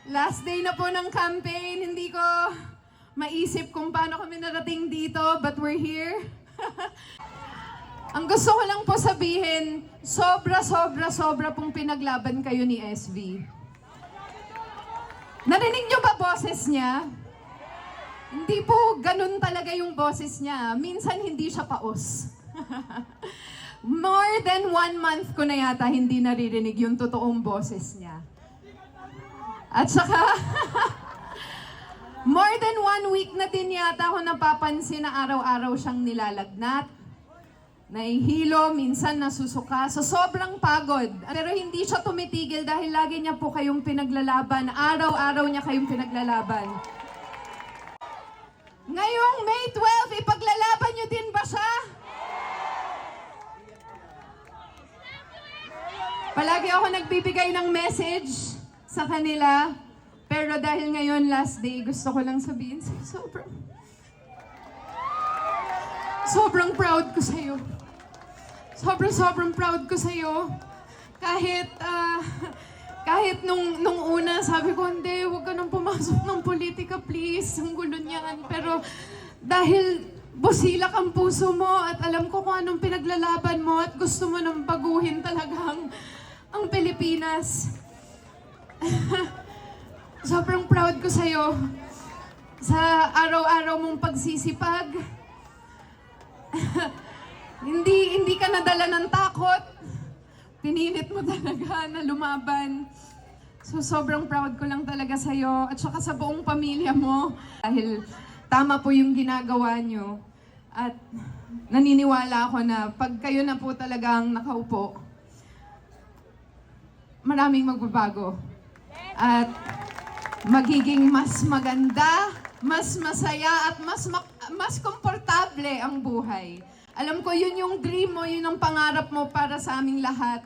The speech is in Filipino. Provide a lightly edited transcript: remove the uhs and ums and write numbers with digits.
Last day na po ng campaign. Hindi ko maisip kung paano kami narating dito, but we're here. Ang gusto ko lang po sabihin, sobra pong pinaglaban kayo ni SV. Narinig niyo ba boses niya? Hindi po ganun talaga yung boses niya. Minsan hindi siya paos. More than 1 month ko na yata hindi naririnig yung totoong boses niya. At saka, more than 1 week na din yata ako napapansin na araw-araw siyang nilalagnat, nahihilo, minsan nasusuka, so sobrang pagod. Pero hindi siya tumitigil dahil lagi niya po kayong pinaglalaban, araw-araw niya kayong pinaglalaban. Ngayong May 12, ipaglalaban niyo din ba siya? Palagi ako nagbibigay ng message sa kanila, pero dahil ngayon last day, gusto ko lang sabihin sa'yo, sobrang proud ko sa'yo. Sobrang proud ko sa'yo. Kahit nung una, sabi ko, hindi, huwag ka nang pumasok ng politika, please. Ang gulo niyan. Pero dahil busilak ang puso mo at alam ko kung anong pinaglalaban mo at gusto mo nang baguhin talaga ang Pilipinas. Sobrang proud ko sa'yo sa araw-araw mong pagsisipag. Hindi ka nadala ng takot. Pinilit mo talaga na lumaban. So sobrang proud ko lang talaga sa'yo at saka sa buong pamilya mo. Dahil tama po yung ginagawa nyo. At naniniwala ako na pag kayo na po talagang nakaupo, maraming magbabago. At magiging mas maganda, mas masaya, at mas komportable ang buhay. Alam ko yun yung dream mo, yun ang pangarap mo para sa aming lahat.